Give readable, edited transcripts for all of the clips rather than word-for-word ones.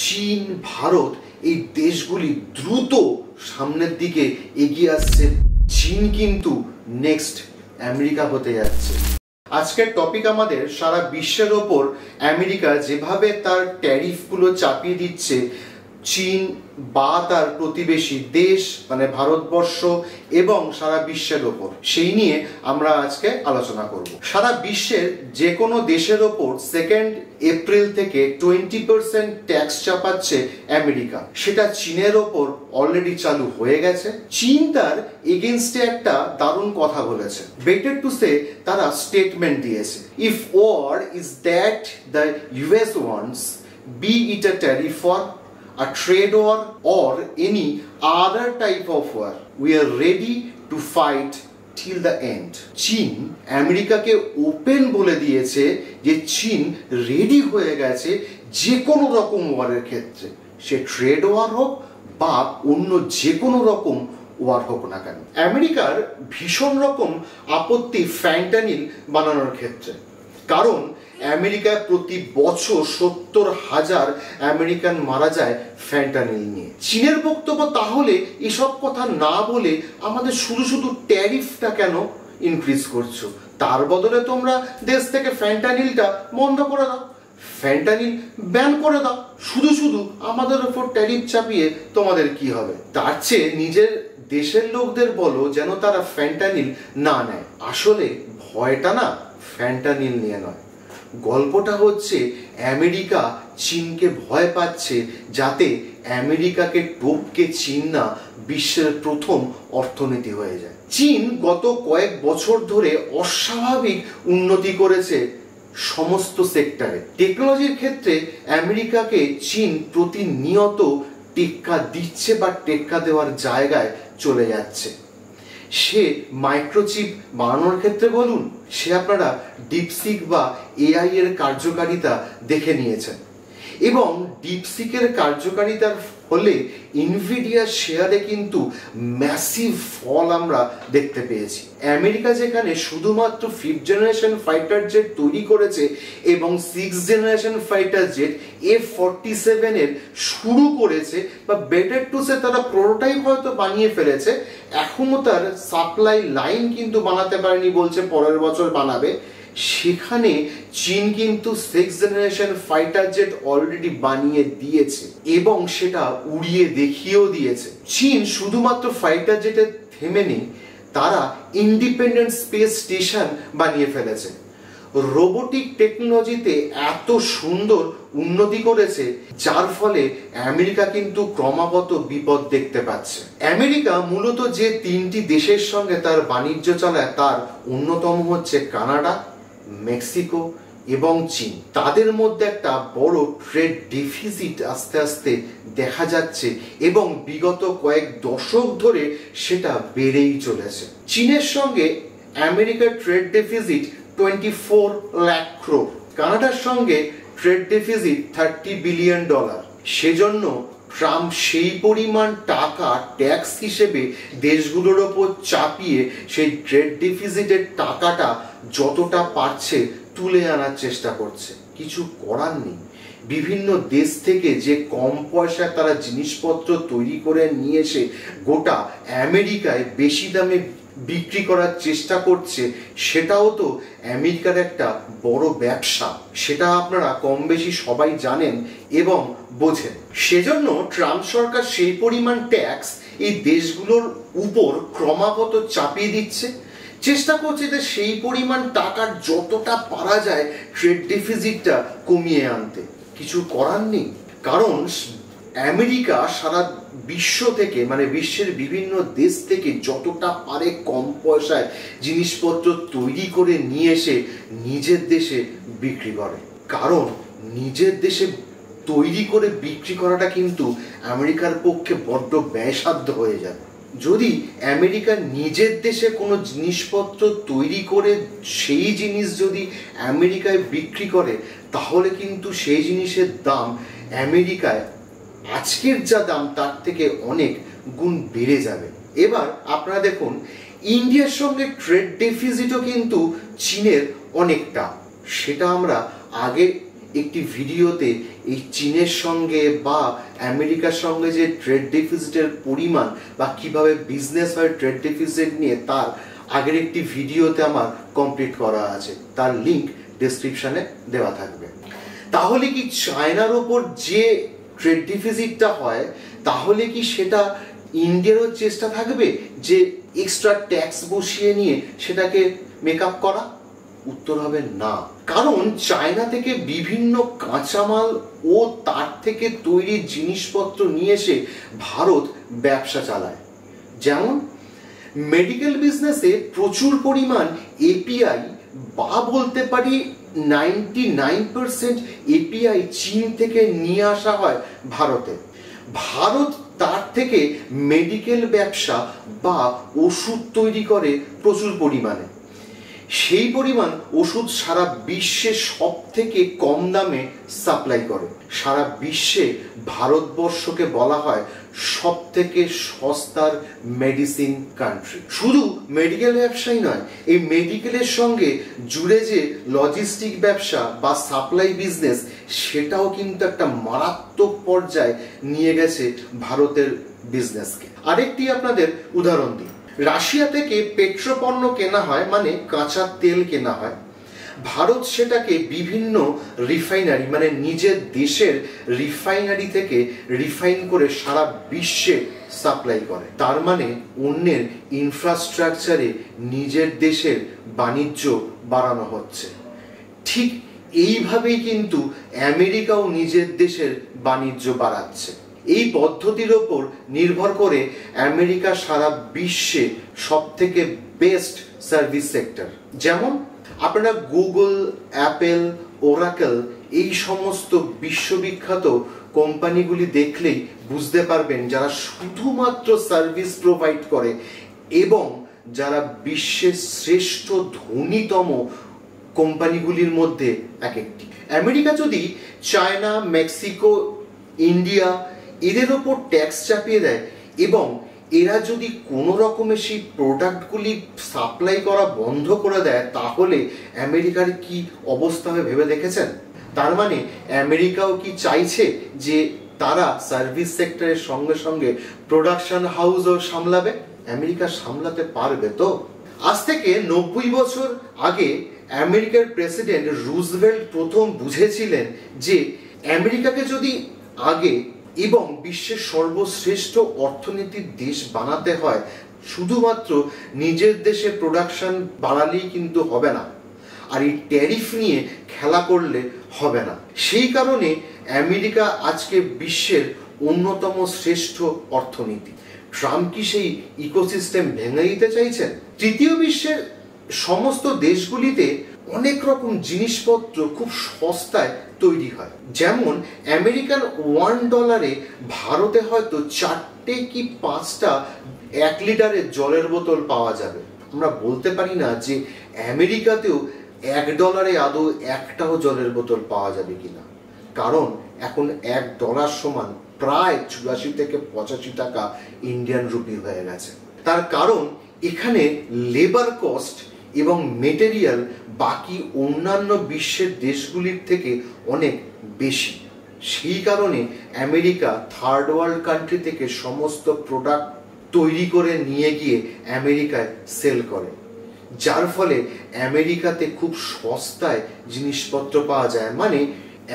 চীন, ভারত এই দেশগুলি দ্রুত সামনের দিকে এগিয়ে আসছে। চীন কিন্তু নেক্সট আমেরিকা হতে যাচ্ছে। আজকের টপিক আমাদের সারা বিশ্বের ওপর আমেরিকা যেভাবে তার ট্যারিফগুলো চাপিয়ে দিচ্ছে চীন বা তার প্রতিবেশী দেশ মানে ভারতবর্ষ এবং সারা বিশ্বের ওপর, সেই নিয়ে আমরা আজকে আলোচনা করব। সারা বিশ্বের যে কোনো দেশের ওপর 2 এপ্রিল থেকে 20% ট্যাক্স চাপাচ্ছে আমেরিকা। সেটা চীনের ওপর অলরেডি চালু হয়ে গেছে। চীন তার এগেনস্টে একটা দারুণ কথা বলেছে। বেটার টু সে তারা স্টেটমেন্ট দিয়েছে, if war is that the US wants, be it a tariff war, a trade war or any other type of war, we are ready to fight till the end. চীন আমেরিকাকে open বলে দিয়েছে যে চীন ready হয়ে গেছে যে কোনো রকম ওয়ারের ক্ষেত্রে, সে ট্রেড ওয়ার হোক বা অন্য যে কোনো রকম ওয়ার হোক না কেন। আমেরিকার ভীষণ রকম আপত্তি ফ্যান্টানিল বানানোর ক্ষেত্রে, কারণ আমেরিকায় প্রতি বছর 70,000 আমেরিকান মারা যায় ফ্যান্টানিল নিয়ে। চীনের বক্তব্য, তাহলে এসব কথা না বলে আমাদের শুধু শুধু ট্যারিফটা কেন ইনক্রিজ করছো? তার বদলে তোমরা দেশ থেকে ফ্যান্টানিলটা বন্ধ করে দাও, ফ্যান্টানিল ব্যান করে দাও, শুধু শুধু আমাদের উপর ট্যারিফ চাপিয়ে তোমাদের কি হবে? তার চেয়ে নিজের দেশের লোকদের বলো যেন তারা ফ্যান্টানিল না নেয়। আসলে ভয়টা না ফ্যান্টানিল নিয়ে নয়, গল্পটা হচ্ছে আমেরিকা চীনকে ভয় পাচ্ছে যাতে আমেরিকাকে টপকে চীন না বিশ্বের প্রথম অর্থনীতি হয়ে যায়। চীন গত কয়েক বছর ধরে অস্বাভাবিক উন্নতি করেছে সমস্ত সেক্টরে। টেকনোলজির ক্ষেত্রে আমেরিকাকে চীন প্রতিনিয়ত টেক্কা দিচ্ছে বা টেক্কা দেওয়ার জায়গায় চলে যাচ্ছে। সে মাইক্রোচিপ বানানোর ক্ষেত্রে বলুন, সে আপনারা ডিপসিক বা এআই এর কার্যকারিতা দেখে নিয়েছেন, এবং ডিপসিকের কার্যকারিতার ফলে ইনভিডিয়ার শেয়ারে কিন্তু ম্যাসিভ ফল আমরা দেখতে পেয়েছি। আমেরিকা যেখানে শুধুমাত্র 5th জেনারেশন ফাইটার জেট তৈরি করেছে এবং 6th generation fighter jet F-47 এর শুরু করেছে, বা বেটার টু সে তারা প্রোটোটাইপ হয়তো বানিয়ে ফেলেছে, এখনো তার সাপ্লাই লাইন কিন্তু বানাতে পারেনি, বলছে পরের বছর বানাবে। সেখানে চীন কিন্তু 6th generation fighter jet already বানিয়ে দিয়েছে এবং সেটা উড়িয়ে দেখিয়েও দিয়েছে। চীন শুধুমাত্র ফাইটার জেটে থেমে নেই, তারা ইন্ডিপেন্ডেন্ট স্পেস স্টেশন বানিয়ে ফেলেছে। রোবোটিক টেকনোলজিতে এত সুন্দর উন্নতি করেছে যার ফলে আমেরিকা কিন্তু ক্রমাগত বিপদ দেখতে পাচ্ছে। আমেরিকা মূলত যে 3টি দেশের সঙ্গে তার বাণিজ্য চালায় তার অন্যতম হচ্ছে কানাডা, মেক্সিকো এবং চীন। তাদের মধ্যে একটা বড় ট্রেড ডেফিসিট আস্তে আস্তে দেখা যাচ্ছে এবং বিগত কয়েক দশক ধরে সেটা বেড়েই চলেছে। চীনের সঙ্গে আমেরিকার ট্রেড ডেফিসিট 24 লাখ ক্রোড়, কানাডার সঙ্গে ট্রেড ডেফিসিট $30 বিলিয়ন। সেজন্য ট্রাম্প সেই পরিমাণ টাকা ট্যাক্স হিসেবে দেশগুলোর ওপর চাপিয়ে সেই ট্রেড ডেফিসিটের টাকাটা যতটা পারছে তুলে আনার চেষ্টা করছে। কিছু করার নেই, বিভিন্ন দেশ থেকে যে কম পয়সায় তারা জিনিসপত্র তৈরি করে নিয়ে এসে গোটা আমেরিকায় বেশি দামে বিক্রি করার চেষ্টা করছে, সেটাও তো আমেরিকার একটা বড় ব্যবসা। সেটা আপনারা কম বেশি সবাই জানেন এবং বোঝেন। সেজন্য ট্রাম্প সরকার সেই পরিমাণ ট্যাক্স এই দেশগুলোর উপর ক্রমাগত চাপিয়ে দিচ্ছে, চেষ্টা করছে যে সেই পরিমাণ টাকার যতটা পারা যায় ট্রেড ডেফিসিটটা কমিয়ে আনতে। কিছু করার নেই, কারণ আমেরিকা সারা বিশ্ব থেকে মানে বিশ্বের বিভিন্ন দেশ থেকে যতটা পারে কম পয়সায় জিনিসপত্র তৈরি করে নিয়ে এসে নিজের দেশে বিক্রি করে, কারণ নিজের দেশে তৈরি করে বিক্রি করাটা কিন্তু আমেরিকার পক্ষে বড্ড ব্যয়সাধ্য হয়ে যাবে। যদি আমেরিকা নিজের দেশে কোনো জিনিসপত্র তৈরি করে সেই জিনিস যদি আমেরিকায় বিক্রি করে, তাহলে কিন্তু সেই জিনিসের দাম আমেরিকায় আজকের যা দাম তার থেকে অনেক গুণ বেড়ে যাবে। এবার আপনারা দেখুন, ইন্ডিয়ার সঙ্গে ট্রেড ডেফিসিটও কিন্তু চীনের অনেকটা, সেটা আমরা আগে একটি ভিডিওতে এই চীনের সঙ্গে বা আমেরিকার সঙ্গে যে ট্রেড ডেফিসিটের পরিমাণ বা কিভাবে বিজনেস হয় ট্রেড ডেফিসিট নিয়ে, তার আগের একটি ভিডিওতে আমার কমপ্লিট করা আছে, তার লিংক ডেসক্রিপশনে দেওয়া থাকবে। তাহলে কি চায়নার ওপর যে ট্রেড ডেফিসিটটা হয়, তাহলে কি সেটা ইন্ডিয়ারও চেষ্টা থাকবে যে এক্সট্রা ট্যাক্স বসিয়ে নিয়ে সেটাকে মেকআপ করা? উত্তর হবে না। কারণ চায়না থেকে বিভিন্ন কাঁচামাল ও তার থেকে তৈরি জিনিসপত্র নিয়ে এসে ভারত ব্যবসা চালায়। যেমন মেডিকেল বিজনেসে প্রচুর পরিমাণ এপিআই বা বলতে পারি 99% এপিআই চীন থেকে নিয়ে আসা হয় ভারতে। ভারত তার থেকে মেডিকেল ব্যবসা বা ওষুধ তৈরি করে প্রচুর পরিমাণে। সেই পরিমাণ ওষুধ সারা বিশ্বে সব থেকে কম দামে সাপ্লাই করে। সারা বিশ্বে ভারতবর্ষকে বলা হয় সব থেকে সস্তার মেডিসিন কান্ট্রি। শুধু মেডিকেল ব্যবসাই নয়, এই মেডিকেলের সঙ্গে জুড়ে যে লজিস্টিক ব্যবসা বা সাপ্লাই বিজনেস, সেটাও কিন্তু একটা মারাত্মক পর্যায়ে নিয়ে গেছে ভারতের বিজনেসকে। আরেকটি আপনাদের উদাহরণ দিই, রাশিয়া থেকে পেট্রোপণ্য কেনা হয়, মানে কাঁচা তেল কেনা হয়। ভারত সেটাকে বিভিন্ন রিফাইনারি মানে নিজের দেশের রিফাইনারি থেকে রিফাইন করে সারা বিশ্বে সাপ্লাই করে। তার মানে অন্যের ইনফ্রাস্ট্রাকচারে নিজের দেশের বাণিজ্য বাড়ানো হচ্ছে। ঠিক এইভাবেই কিন্তু আমেরিকাও নিজের দেশের বাণিজ্য বাড়াচ্ছে। এই পদ্ধতির ওপর নির্ভর করে আমেরিকা সারা বিশ্বে সব থেকে বেস্ট সার্ভিস সেক্টর। যেমন আপনারা গুগল, অ্যাপেল, ওরাকেল এই সমস্ত বিশ্ববিখ্যাত কোম্পানিগুলি দেখলেই বুঝতে পারবেন যারা শুধুমাত্র সার্ভিস প্রোভাইড করে এবং যারা বিশ্বের শ্রেষ্ঠ ধনীতম কোম্পানিগুলির মধ্যে এক একটি। আমেরিকা যদি চায়না, মেক্সিকো, ইন্ডিয়া এদের ওপর ট্যাক্স চাপিয়ে দেয় এবং এরা যদি কোনো রকমের সেই প্রোডাক্টগুলি সাপ্লাই করা বন্ধ করে দেয়, তাহলে আমেরিকার কি অবস্থা হবে ভেবে দেখেছেন? তার মানে আমেরিকাও কি চাইছে যে তারা সার্ভিস সেক্টরের সঙ্গে সঙ্গে প্রোডাকশন হাউসও সামলাবে? আমেরিকা সামলাতে পারবে তো? আজ থেকে 90 বছর আগে আমেরিকার প্রেসিডেন্ট রুজভেল্ট প্রথম বুঝেছিলেন যে আমেরিকাকে যদি আগে এবং বিশ্বের সর্বশ্রেষ্ঠ অর্থনীতির দেশ বানাতে হয়, শুধুমাত্র নিজের দেশে প্রোডাকশন বাড়ালেই কিন্তু হবে না, আর এই ট্যারিফ নিয়ে খেলা করলে হবে না। সেই কারণে আমেরিকা আজকে বিশ্বের অন্যতম শ্রেষ্ঠ অর্থনীতি। ট্রাম্প কি সেই ইকোসিস্টেম ভেঙে দিতে চাইছেন? তৃতীয় বিশ্বের সমস্ত দেশগুলিতে অনেক রকম জিনিসপত্র খুব সস্তায় তৈরি হয়। যেমন আমেরিকান $1 ভারতে হয়তো 4টে কি 5টা 1 লিটারের জলের বোতল পাওয়া যাবে। আমরা বলতে পারি না যে আমেরিকাতেও $1 আদৌ একটাও জলের বোতল পাওয়া যাবে কিনা, কারণ এখন $1 সমান প্রায় 84 থেকে 85 টাকা ইন্ডিয়ান রুপি হয়ে গেছে। তার কারণ এখানে লেবার কস্ট এবং মেটেরিয়াল বাকি অন্যান্য বিশ্বের দেশগুলির থেকে অনেক বেশি। সেই কারণে আমেরিকা থার্ড ওয়ার্ল্ড কান্ট্রি থেকে সমস্ত প্রোডাক্ট তৈরি করে নিয়ে গিয়ে আমেরিকায় সেল করে, যার ফলে আমেরিকাতে খুব সস্তায় জিনিসপত্র পাওয়া যায়, মানে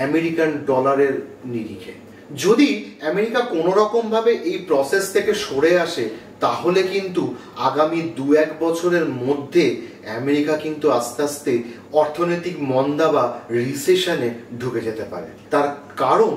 আমেরিকান ডলারের নিরিখে। যদি আমেরিকা কোনো রকম ভাবে এই প্রসেস থেকে সরে আসে, তাহলে কিন্তু আগামী 2-1 বছরের মধ্যে আমেরিকা কিন্তু আস্তে আস্তে অর্থনৈতিক মন্দা বা রিসেশনে ঢুকে যেতে পারে। তার কারণ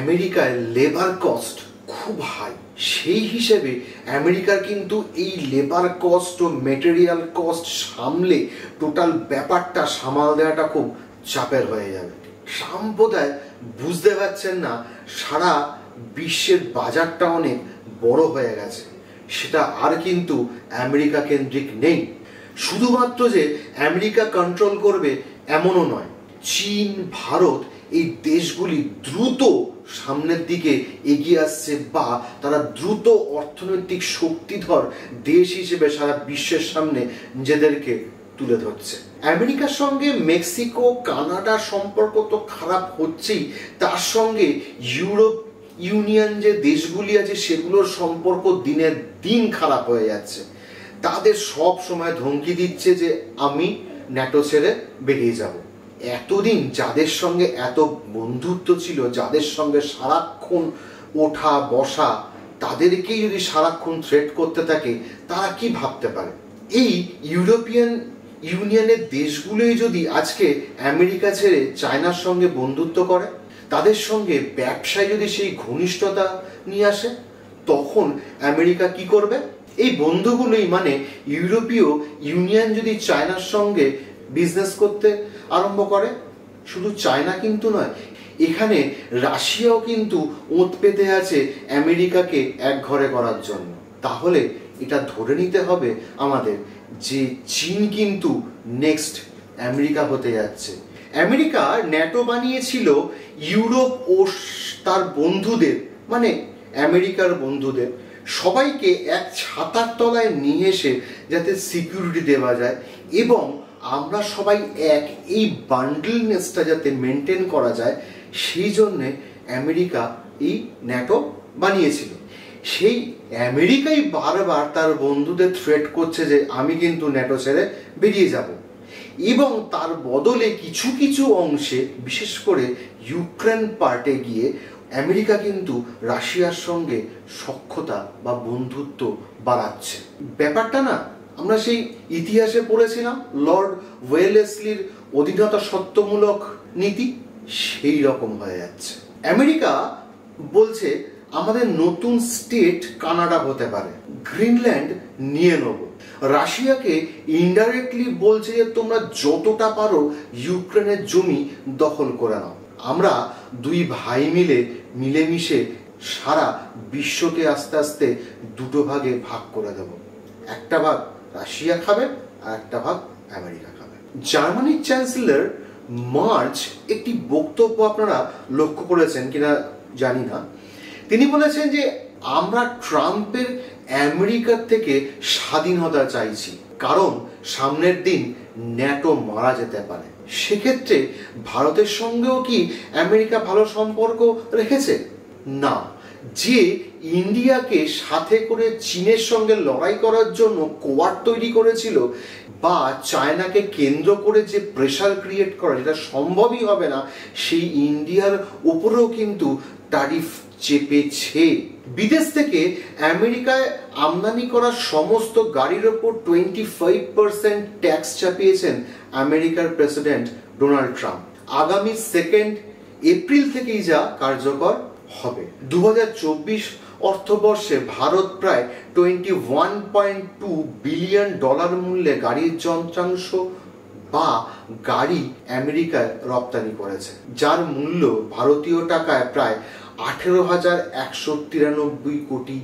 আমেরিকায় লেবার কস্ট খুব হাই। সেই হিসেবে আমেরিকার কিন্তু এই লেবার কস্ট ও মেটেরিয়াল কস্ট সামলে টোটাল ব্যাপারটা সামাল দেওয়াটা খুব চাপের হয়ে যাবে। ট্রাম্প বোধহয় বুঝতে পারছেন না সারা বিশ্বের বাজারটা অনেক বড় হয়ে গেছে, সেটা আর কিন্তু আমেরিকা কেন্দ্রিক নেই। শুধুমাত্র যে আমেরিকা কন্ট্রোল করবে এমনও নয়, চীন, ভারত এই দেশগুলি দ্রুত সামনের দিকে এগিয়ে আসছে বা তারা দ্রুত অর্থনৈতিক শক্তিধর দেশ হিসেবে সারা বিশ্বের সামনে নিজেদেরকে তুলে ধরছে। আমেরিকার সঙ্গে মেক্সিকো কানাডার সম্পর্ক তো খারাপ হচ্ছেই, তার সঙ্গে ইউরোপ ইউনিয়ন যে দেশগুলি আছে সেগুলোর সম্পর্ক দিনের দিন খারাপ হয়ে যাচ্ছে। তাদের সব সময় ধমকি দিচ্ছে যে আমি ন্যাটো ছেড়ে বেরিয়ে যাব। এতদিন যাদের সঙ্গে এত বন্ধুত্ব ছিল, যাদের সঙ্গে সারাক্ষণ ওঠা বসা, তাদেরকেই যদি সারাক্ষণ থ্রেট করতে থাকে, তারা কি ভাবতে পারে? এই ইউরোপিয়ান ইউনিয়নের দেশগুলোই যদি আজকে আমেরিকা ছেড়ে চায়নার সঙ্গে বন্ধুত্ব করে, তাদের সঙ্গে ব্যবসায় যদি সেই ঘনিষ্ঠতা নিয়ে আসে, তখন আমেরিকা কি করবে? এই বন্ধুগুলোই মানে ইউরোপীয় ইউনিয়ন যদি চায়নার সঙ্গে বিজনেস করতে আরম্ভ করে, শুধু চায়না কিন্তু নয়, এখানে রাশিয়াও কিন্তু ওঁত পেতে আছে আমেরিকাকে একঘরে করার জন্য। তাহলে এটা ধরে নিতে হবে আমাদের যে চীন কিন্তু নেক্সট আমেরিকা হতে যাচ্ছে। আমেরিকা ন্যাটো বানিয়েছিল ইউরোপ ও তার বন্ধুদের, মানে আমেরিকার বন্ধুদের সবাইকে এক ছাতার তলায় নিয়ে এসে যাতে সিকিউরিটি দেওয়া যায় এবং আমরা সবাই এক, এই বান্ডেলনেসটা যাতে মেনটেন করা যায়, সেই জন্যে আমেরিকা এই ন্যাটো বানিয়েছিল। সেই আমেরিকাই বারবার তার বন্ধুদের থ্রেট করছে যে আমি কিন্তু ন্যাটো ছেড়ে বেরিয়ে যাব, এবং তার বদলে কিছু কিছু অংশে, বিশেষ করে ইউক্রেন পার্টে গিয়ে আমেরিকা কিন্তু রাশিয়ার সঙ্গে সখ্যতা বা বন্ধুত্ব বাড়াচ্ছে। ব্যাপারটা না আমরা সেই ইতিহাসে পড়েছিলাম, লর্ড ওয়েলেসলির অধীনতা সত্ত্বমূলক নীতি, সেই রকম হয়ে যাচ্ছে। আমেরিকা বলছে আমাদের নতুন স্টেট কানাডা হতে পারে, গ্রিনল্যান্ড নিয়ে নেব। রাশিয়াকে ইনডাইরেক্টলি বলছে যে তোমরা যতটা পারো ইউক্রেনের জমি দখল করে নাও। আমরা দুই ভাই মিলেমিশে সারা বিশ্বকে আস্তে আস্তে দুটো ভাগে ভাগ করে দেব। একটা ভাগ রাশিয়া খাবে আর একটা ভাগ আমেরিকা খাবে। জার্মানির চ্যান্সেলর মার্চ একটি বক্তব্য আপনারা লক্ষ্য করেছেন কিনা জানি না, তিনি বলেছেন যে আমরা ট্রাম্পের আমেরিকার থেকে স্বাধীনতা চাইছি, কারণ সামনের দিন ন্যাটো মারা যেতে পারে। সেক্ষেত্রে ভারতের সঙ্গেও কি আমেরিকা ভালো সম্পর্ক রেখেছে? না। যে ইন্ডিয়াকে সাথে করে চীনের সঙ্গে লড়াই করার জন্য কোয়াড তৈরি করেছিল, বা চায়নাকে কেন্দ্র করে যে প্রেশার ক্রিয়েট করা, যেটা সম্ভবই হবে না, সেই ইন্ডিয়ার উপরেও কিন্তু ট্যারিফ চেপেছে। বিদেশ থেকে আমেরিকায় আমদানি করা সমস্ত গাড়ির ওপর 25% ট্যাক্স চাপিয়েছেন আমেরিকার প্রেসিডেন্ট ডোনাল্ড ট্রাম্প। আগামী 2 এপ্রিল থেকেই যা কার্যকর হবে। 2024 অর্থবর্ষে ভারত প্রায় $21.2 বিলিয়ন মূল্যে গাড়ির যন্ত্রাংশ বা গাড়ি আমেরিকায় রপ্তানি করেছে, যার মূল্য ভারতীয় টাকায় প্রায় 18,193 কোটি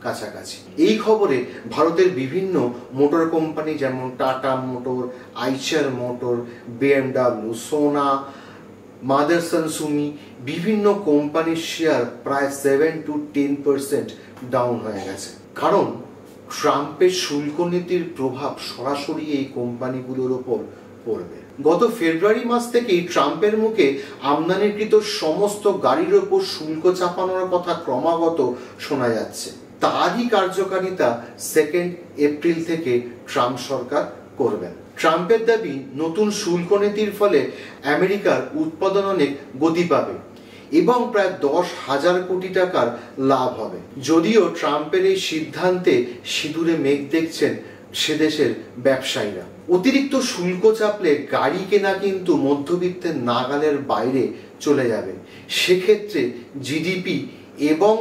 কাছাকাছি। এই খবরে ভারতের বিভিন্ন মোটর কোম্পানি যেমন tata motor, Eicher motor, BMW, সোনা, মাদারসন সুমি, বিভিন্ন কোম্পানির শেয়ার প্রায় 7 to 10% ডাউন হয়ে গেছে, কারণ ট্রাম্পের শুল্ক নীতির প্রভাব সরাসরি এই কোম্পানিগুলোর উপর পড়বে। গত ফেব্রুয়ারি মাস থেকেই ট্রাম্পের মুখে আমদানিকৃত সমস্ত গাড়ির ওপর শুল্ক চাপানোর কথা ক্রমাগত শোনা যাচ্ছে। তারই কার্যকারিতা 2 এপ্রিল থেকে ট্রাম্প সরকার করবেন। ট্রাম্পের দাবি, নতুন শুল্ক নীতির ফলে আমেরিকার উৎপাদন অনেক গতি পাবে এবং প্রায় 10,000 কোটি টাকার লাভ হবে। যদিও ট্রাম্পের এই সিদ্ধান্তে সিঁদুরে মেঘ দেখছেন সে দেশের ব্যবসায়ীরা। অতিরিক্ত শুল্ক চাপলে গাড়ি কেনা কিন্তু মধ্যবিত্তের নাগালের বাইরে চলে যাবে। সেক্ষেত্রে জিডিপি এবং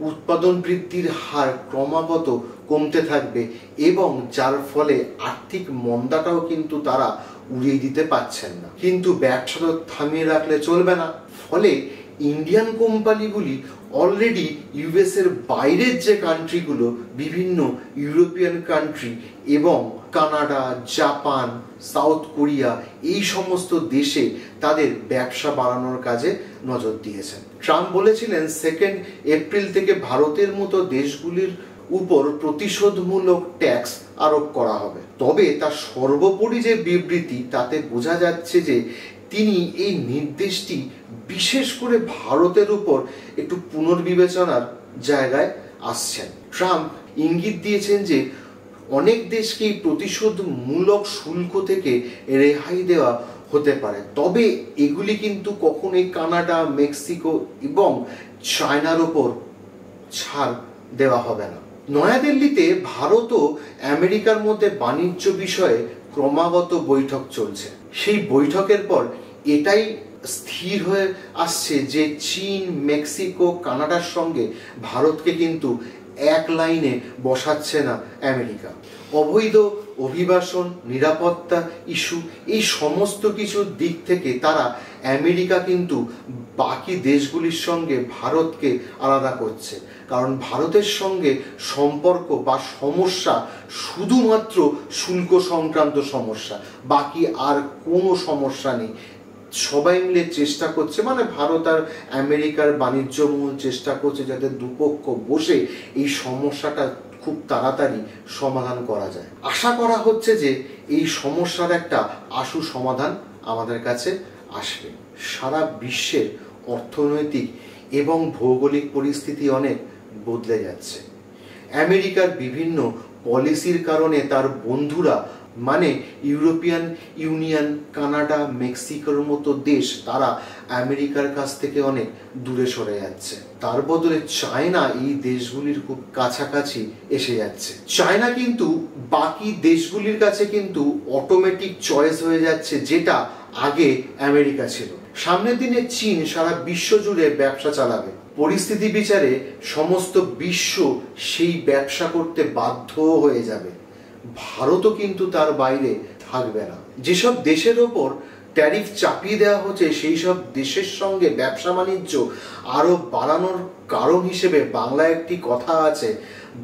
উৎপাদন বৃদ্ধির হার ক্রমাগত কমতে থাকবে এবং যার ফলে আর্থিক মন্দাটাও কিন্তু তারা উড়িয়ে দিতে পারছেন না। কিন্তু ব্যবসা তো থামিয়ে রাখলে চলবে না। ফলে ইন্ডিয়ান কোম্পানিগুলি অলরেডি ইউএস এর বাইরের যে কান্ট্রিগুলো, বিভিন্ন ইউরোপিয়ান কান্ট্রি এবং কানাডা, জাপান, সাউথ কোরিয়া, এই সমস্ত দেশে তাদের ব্যবসা বাড়ানোর কাজে নজর দিয়েছেন। ট্রাম্প বলেছিলেন 2 এপ্রিল থেকে ভারতের মতো দেশগুলির উপর প্রতিশোধমূলক ট্যাক্স আরোপ করা হবে। তবে তার সর্বোপরি যে বিবৃতি তাতে বোঝা যাচ্ছে যে তিনি এই নির্দেশটি বিশেষ করে ভারতের উপর একটু পুনর্বিবেচনার জায়গায় আসছেন। ট্রাম্প ইঙ্গিত দিয়েছেন যে অনেক দেশকেই প্রতিশোধমূলক শুল্ক থেকে রেহাই দেওয়া হতে পারে, তবে এগুলি কিন্তু কখনোই কানাডা, মেক্সিকো এবং চায়নার ওপর ছাড় দেওয়া হবে না। নয়াদিল্লিতে ভারত ও আমেরিকার মধ্যে বাণিজ্য বিষয়ে ক্রমাগত বৈঠক চলছে। সেই বৈঠকের পর এটাই স্থির হয়ে আসছে যে চীন, মেক্সিকো, কানাডার সঙ্গে ভারতকে কিন্তু এক লাইনে বসাচ্ছে না আমেরিকা। অবৈধ অভিবাসন, নিরাপত্তা ইস্যু, এই সমস্ত কিছুর দিক থেকে তারা আমেরিকা কিন্তু বাকি দেশগুলির সঙ্গে ভারতকে আলাদা করছে, কারণ ভারতের সঙ্গে সম্পর্ক বা সমস্যা শুধুমাত্র শুল্ক সংক্রান্ত সমস্যা, বাকি আর কোনো সমস্যা নেই। সবাই মিলে চেষ্টা করছে, মানে ভারত আর আমেরিকার বাণিজ্য মহল চেষ্টা করছে যাতে দুপক্ষ বসে এই সমস্যাটা খুব তাড়াতাড়ি সমাধান করা যায়। আশা করা হচ্ছে যে এই সমস্যার একটা আশু সমাধান আমাদের কাছে আসবে। সারা বিশ্বের অর্থনৈতিক এবং ভৌগোলিক পরিস্থিতি অনেক বদলে যাচ্ছে। আমেরিকার বিভিন্ন পলিসির কারণে তার বন্ধুরা মানে ইউরোপিয়ান ইউনিয়ন, কানাডা, মেক্সিকোর মতো দেশ তারা আমেরিকার কাছ থেকে অনেক দূরে সরে যাচ্ছে। তার বদলে চায়না এই দেশগুলির খুব কাছাকাছি এসে যাচ্ছে। চায়না কিন্তু বাকি দেশগুলির কাছে কিন্তু অটোমেটিক চয়েস হয়ে যাচ্ছে, যেটা আগে আমেরিকা ছিল। সামনের দিনে চীন সারা বিশ্ব জুড়ে ব্যবসা চালাবে। পরিস্থিতি বিচারে সমস্ত বিশ্ব সেই ব্যবসা করতে বাধ্য হয়ে যাবে। ভারতও কিন্তু তার বাইরে থাকবে না। যেসব দেশের ওপর ট্যারিফ চাপিয়ে দেওয়া হচ্ছে সেই সব দেশের সঙ্গে ব্যবসা বাণিজ্য আরো বাড়ানোর কারণ হিসেবে বাংলায় একটি কথা আছে,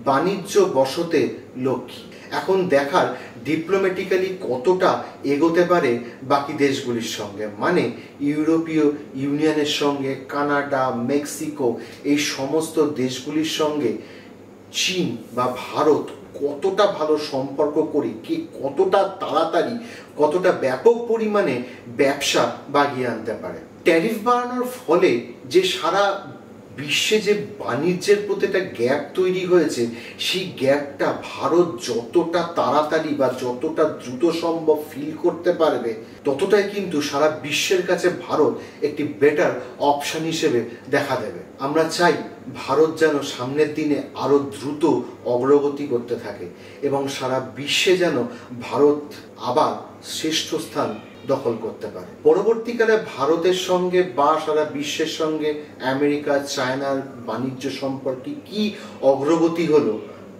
বাণিজ্য বশতে লক্ষ্মী। এখন দেখার ডিপ্লোম্যাটিক্যালি কতটা এগোতে পারে বাকি দেশগুলির সঙ্গে, মানে ইউরোপীয় ইউনিয়নের সঙ্গে, কানাডা, মেক্সিকো, এই সমস্ত দেশগুলির সঙ্গে চীন বা ভারত কতটা ভালো সম্পর্ক করি, কি কতটা তাড়াতাড়ি, কতটা ব্যাপক পরিমাণে ব্যবসা বাগিয়ে আনতে পারে। ট্যারিফ বাড়ানোর ফলে যে সারা বিশ্বে যে বাণিজ্যের প্রতি একটা গ্যাপ তৈরি হয়েছে, সেই গ্যাপটা ভারত যতটা তাড়াতাড়ি বা যতটা দ্রুত সম্ভব ফিল করতে পারবে, ততটাই কিন্তু সারা বিশ্বের কাছে ভারত একটি বেটার অপশন হিসেবে দেখা দেবে। আমরা চাই ভারত যেন সামনের দিনে আরো দ্রুত অগ্রগতি করতে থাকে এবং সারা বিশ্বে যেন ভারত আবার শ্রেষ্ঠ স্থান দখল করতে পারে। পরবর্তীকালে ভারতের সঙ্গে বা সারা বিশ্বের সঙ্গে আমেরিকা, চায়নার বাণিজ্য সম্পর্কে কি অগ্রগতি হলো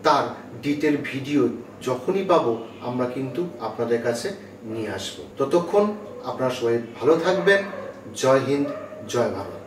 তার ডিটেল ভিডিও যখনই পাবো আমরা কিন্তু আপনাদের কাছে নিয়ে আসবো। ততক্ষণ আপনারা সবাই ভালো থাকবেন। জয় হিন্দ, জয় ভারত।